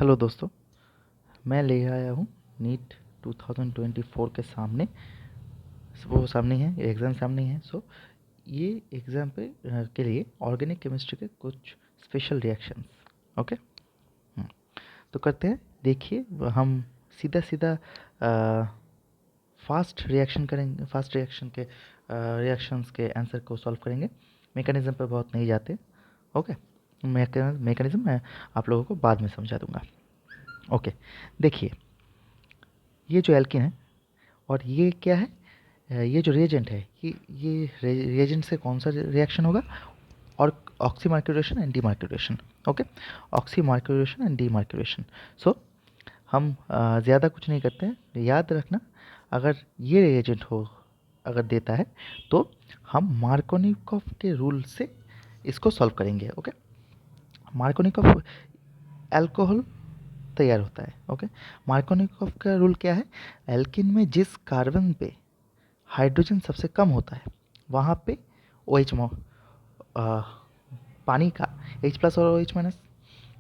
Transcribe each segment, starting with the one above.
Hello दोस्तों, मैं ले आया हूँ नीट 2024 के सामने। वो सामने है, एग्ज़ाम सामने है। ये एग्ज़ाम के लिए ऑर्गेनिक केमिस्ट्री के कुछ स्पेशल रिएक्शंस। ओके। तो करते हैं। देखिए, हम सीधा सीधा फास्ट रिएक्शन करेंगे। फास्ट रिएक्शन के रिएक्शंस के आंसर को सॉल्व करेंगे। मैकेनिज़्म पर बहुत नहीं जाते। ओके। मैकेनिज़्म मैं आप लोगों को बाद में समझा दूंगा। ओके। देखिए, ये जो एल्किन है और ये क्या है, ये जो रिएजेंट है, ये रिएजेंट से कौन सा रिएक्शन होगा? और oxymercuration and demercuration. Okay, oxymercuration and demercuration. So हम ज़्यादा कुछ नहीं करते हैं। याद रखना, अगर ये रिएजेंट हो, अगर देता है तो हम मार्कोनिकॉफ के रूल से इसको सॉल्व करेंगे। ओके, मार्कोनिकॉफ अल्कोहल तैयार होता है। ओके, मार्कोनिकॉफ का रूल क्या है? एल्किन में जिस कार्बन पे हाइड्रोजन सबसे कम होता है वहाँ पे OH पानी का H+ और OH-।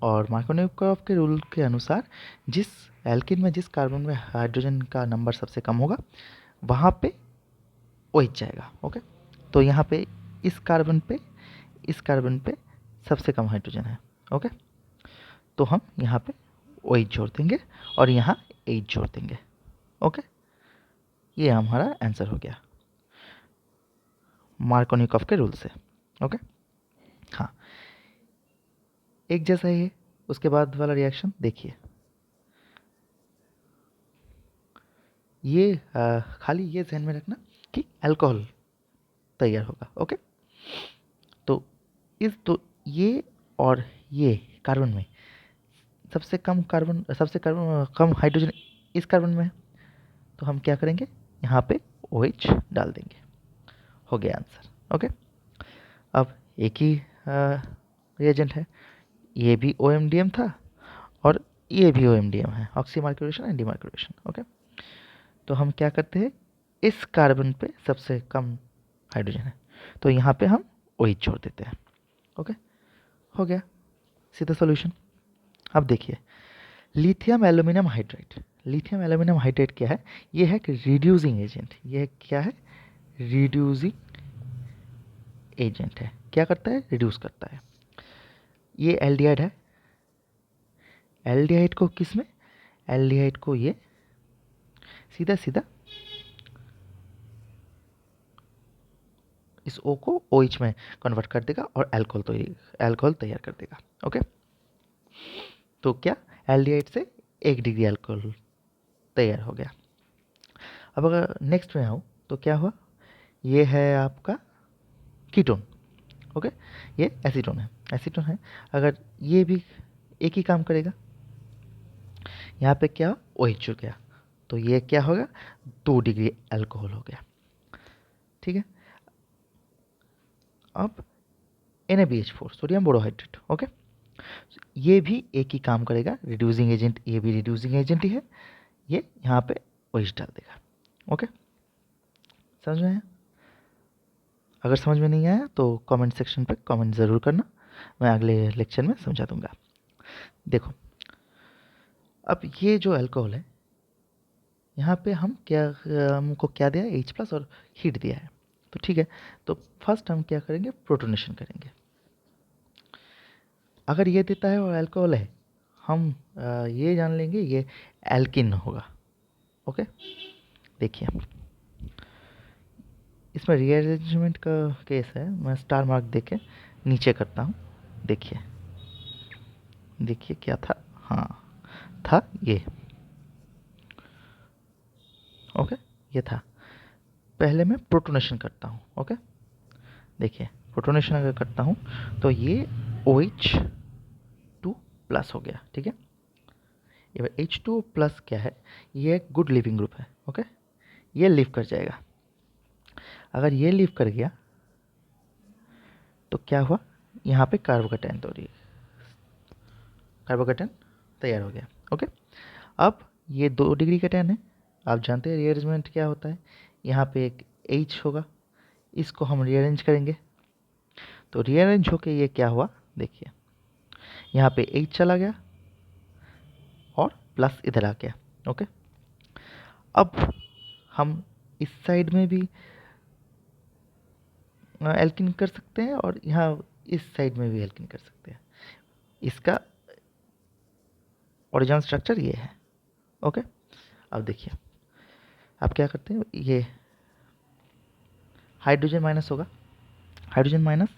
और मार्कोनिकॉफ के रूल के अनुसार जिस एल्किन में जिस कार्बन में हाइड्रोजन का नंबर सबसे कम होगा वहाँ पे OH जाएगा। ओके, तो यहाँ पे इस कार्बन पे सबसे कम हाइड्रोजन है। ओके, तो हम यहाँ पे OH जोड़ देंगे और यहाँ H जोड़ देंगे। ओके, ये हमारा आंसर हो गया मार्कोनिकॉफ के रूल से। ओके, हाँ, एक जैसा ही है। उसके बाद वाला रिएक्शन देखिए। ये खाली ये ध्यान में रखना कि अल्कोहल तैयार होगा। ओके, तो ये और ये कार्बन में सबसे कम कम हाइड्रोजन इस कार्बन में है। तो हम क्या करेंगे, यहाँ पे OH डाल देंगे। हो गया आंसर। ओके, अब एक ही रिएजेंट है। ये भी OMDM था और ये भी OMDM है, ऑक्सीमार्क्यूरेशन एंड डीमार्क्यूरेशन। ओके, तो हम क्या करते हैं, इस कार्बन पे सबसे कम हाइड्रोजन है तो यहाँ पे हम OH जोड़ देते हैं। ओके, हो गया सीधा सॉल्यूशन। अब देखिए, lithium aluminium hydride. Lithium aluminium hydride क्या है? ये है कि रिड्यूसिंग एजेंट। ये क्या है? रिड्यूसिंग एजेंट है। क्या करता है? रिड्यूस करता है। ये एल्डिहाइड है। एल्डिहाइड को किस में? एल्डिहाइड को ये सीधा सीधा इस O को OH में कन्वर्ट कर देगा और अल्कोहल तैयार कर देगा। ओके, तो क्या, एल्डिहाइड से 1 डिग्री अल्कोहल तैयार हो गया। अब अगर नेक्स्ट में आऊँ तो क्या हुआ, ये है आपका कीटोन। ओके, ये एसीटोन है। अगर ये भी एक ही काम करेगा, यहाँ पे क्या OH जुड़ गया तो ये क्या होगा, 2 डिग्री अल्कोहल हो गया। ठीक है, अब NaBH4 सोडियम बोरोहाइड्रेट। ओके, ये भी एक ही काम करेगा, रिड्यूसिंग एजेंट। ये भी रिड्यूसिंग एजेंट ही है। ये यहाँ पे OH डाल देगा। ओके, समझ में आया? अगर समझ में नहीं आया तो कमेंट सेक्शन पे कमेंट ज़रूर करना, मैं अगले लेक्चर में समझा दूंगा। देखो, अब ये जो अल्कोहल है, यहाँ पे हमको क्या दिया है? H+ और हीट दिया है। तो ठीक है, तो फर्स्ट हम क्या करेंगे, प्रोटोनेशन करेंगे। अगर ये देता है और अल्कोहल है, हम ये जान लेंगे ये एल्किन होगा। ओके, देखिए, इसमें रीअरेंजमेंट का केस है। मैं स्टार मार्क देके नीचे करता हूँ। देखिए क्या था, हाँ, था ये। ओके, ये था। पहले मैं प्रोटोनेशन करता हूँ। ओके, देखिए, प्रोटोनेशन अगर करता हूँ तो ये OH2+ हो गया। ठीक है, ये H2+ क्या है? ये एक गुड लिविंग ग्रुप है। ओके, ये लीव कर जाएगा। अगर ये लीव कर गया तो क्या हुआ, यहाँ पे कार्बोकेटाइन तैयार हो गया। ओके, अब ये 2 डिग्री कैटायन है। आप जानते हैं रीअरेंजमेंट क्या होता है। यहाँ पे एक H होगा, इसको हम रीअरेंज करेंगे। तो रीअरेंज होके ये क्या हुआ, देखिए, यहाँ पे H चला गया, और प्लस इधर आ गया। ओके, अब हम इस साइड में भी एल्किन कर सकते हैं और यहाँ इस साइड में भी एल्किन कर सकते हैं। इसका ओरिजिनल स्ट्रक्चर ये है। ओके, अब देखिए आप क्या करते हैं, ये हाइड्रोजन माइनस होगा, हाइड्रोजन माइनस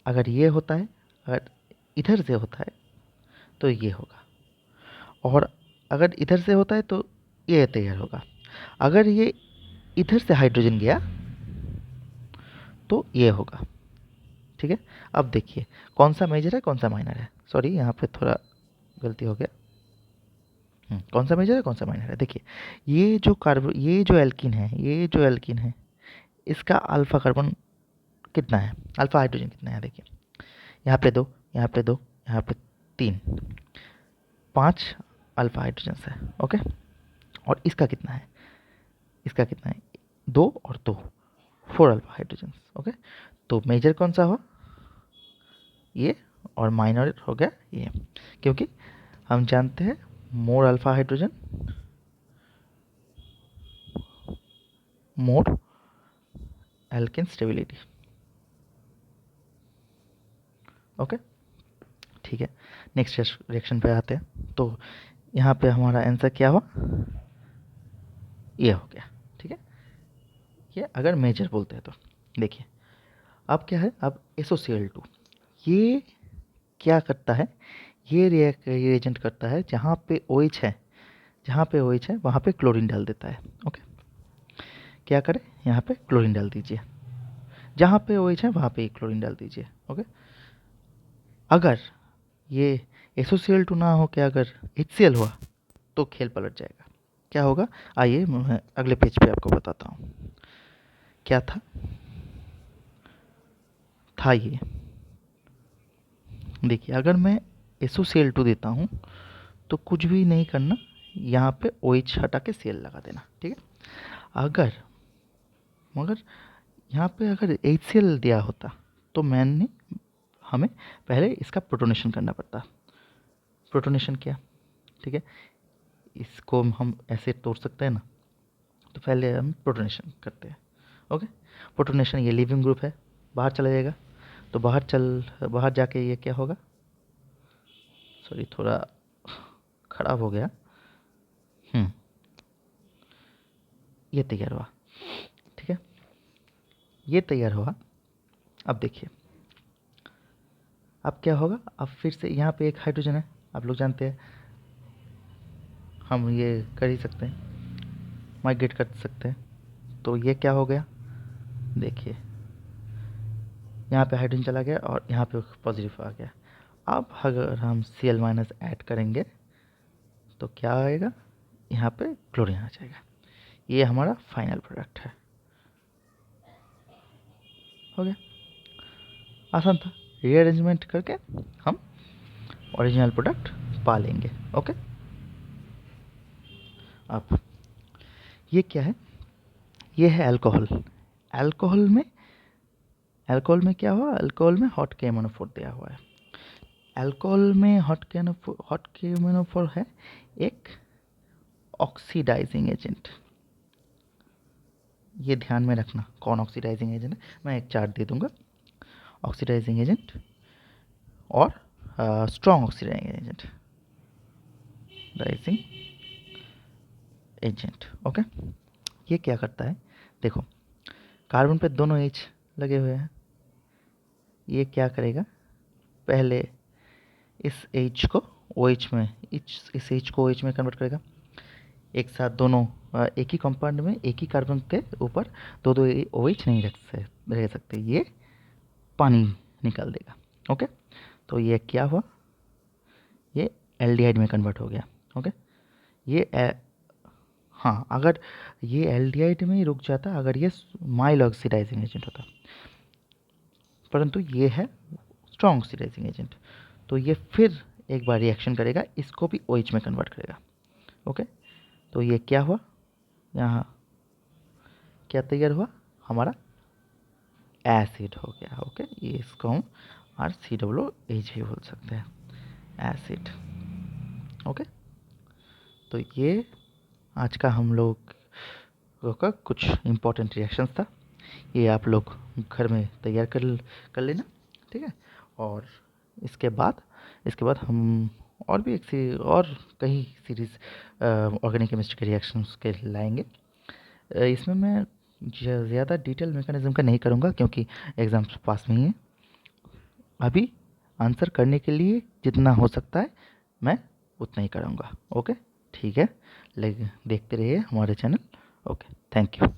अगर ये होता है, अगर इधर से होता है तो ये होगा, और अगर इधर से होता है तो ये तैयार होगा। अगर ये इधर से हाइड्रोजन गया तो ये होगा। ठीक है, अब देखिए कौन सा मेजर है कौन सा माइनर है। सॉरी, यहाँ पे थोड़ा गलती हो गया। कौन सा मेजर है कौन सा माइनर है। देखिए ये जो एल्किन है, ये जो एल्किन है, इसका अल्फा कार्बन कितना है, अल्फा हाइड्रोजन कितना है। देखिए यहाँ पे 2, यहाँ पे 2, यहाँ पे 3, 5 अल्फा हाइड्रोजन है। ओके, और इसका कितना है, इसका कितना है, 2 और 2, 4 अल्फा हाइड्रोजन। ओके, तो मेजर कौन सा हुआ, ये, और माइनर हो गया ये, क्योंकि हम जानते हैं मोर अल्फा हाइड्रोजन मोर एल्केन स्टेबिलिटी। ओके, ठीक है, नेक्स्ट रिएक्शन पे आते हैं। तो यहाँ पे हमारा आंसर क्या हुआ, ये हो गया। ठीक है, ये अगर मेजर बोलते हैं तो। देखिए अब क्या है, अब SOCl2 ये क्या करता है, ये रिएजेंट करता है जहाँ पे OH है, जहाँ पे OH है वहाँ पे क्लोरीन डाल देता है। ओके, क्या करें, यहाँ पे क्लोरीन डाल दीजिए, जहाँ पे OH है वहाँ पे क्लोरीन डाल दीजिए। ओके, अगर ये SOCl2 ना हो के अगर HCl हुआ तो खेल पलट जाएगा। क्या होगा, आइए मैं अगले पेज पे आपको बताता हूँ क्या था ये। देखिए अगर मैं SOCl2 देता हूँ तो कुछ भी नहीं करना, यहाँ पे OH हटा के Cl लगा देना। ठीक है, मगर यहाँ पे अगर HCl दिया होता तो हमें पहले इसका प्रोटोनेशन करना पड़ता। प्रोटोनेशन किया, ठीक है, इसको हम ऐसे तोड़ सकते हैं ना, तो पहले हम प्रोटोनेशन करते हैं। ओके, प्रोटोनेशन, ये लिविंग ग्रुप है, बाहर चला जाएगा, तो बाहर जाके ये क्या होगा, सॉरी थोड़ा खराब हो गया। ये तैयार हुआ। ठीक है, ये तैयार हुआ। अब देखिए अब क्या होगा, अब फिर से यहाँ पे एक हाइड्रोजन है, आप लोग जानते हैं, हम ये कर ही सकते हैं, माइग्रेट कर सकते हैं। तो ये क्या हो गया, देखिए यहाँ पे हाइड्रोजन चला गया और यहाँ पे पॉजिटिव आ गया। अब अगर हम Cl माइनस ऐड करेंगे तो क्या आएगा, यहाँ पे क्लोरीन आ जाएगा। ये हमारा फाइनल प्रोडक्ट है। हो गया, आसान था, रीअरेंजमेंट करके हम ओरिजिनल प्रोडक्ट पा लेंगे। ओके, अब ये क्या है, ये है अल्कोहल। अल्कोहल में क्या हुआ, अल्कोहल में हॉट KMnO4 दिया हुआ है। अल्कोहल में हॉट KMnO4 है एक ऑक्सीडाइजिंग एजेंट। ये ध्यान में रखना कौन ऑक्सीडाइजिंग एजेंट है, मैं एक चार्ट दे दूंगा। ऑक्सीडाइजिंग एजेंट और स्ट्रॉन्ग ऑक्सीडाइजिंग एजेंट। ओके, ये क्या करता है, देखो कार्बन पे दोनों H लगे हुए हैं, ये क्या करेगा, पहले इस H को OH में, इस H को OH में कन्वर्ट करेगा। एक साथ दोनों एक ही कंपाउंड में एक ही कार्बन के ऊपर दो OH नहीं रह सकते, ये पानी निकाल देगा। ओके, तो ये क्या हुआ, ये एल्डिहाइड में कन्वर्ट हो गया। ओके, ये हाँ, अगर ये एल्डिहाइड में ही रुक जाता, अगर ये माइल्ड ऑक्सीडाइजिंग एजेंट होता, परंतु ये है स्ट्रॉन्ग ऑक्सीडाइजिंग एजेंट, तो ये फिर एक बार रिएक्शन करेगा, इसको भी OH में कन्वर्ट करेगा। ओके, तो ये क्या हुआ, यहाँ क्या तैयार हुआ, हमारा एसिड हो गया। ओके, ये इसको हम RCOOH भी बोल सकते हैं, एसिड। ओके, तो ये आज का हम लोग का कुछ इम्पोर्टेंट रिएक्शंस था। ये आप लोग घर में तैयार कर लेना, ठीक है। और इसके बाद हम और भी और कई सीरीज़ ऑर्गेनिक केमिस्ट्री के रिएक्शंस के लाएंगे। इसमें मैं ज़्यादा डिटेल मैकेनिज्म का नहीं करूँगा क्योंकि एग्ज़ाम पास में ही है। अभी आंसर करने के लिए जितना हो सकता है मैं उतना ही करूँगा। ओके, ठीक है, लेकिन देखते रहिए हमारे चैनल। Okay, thank you.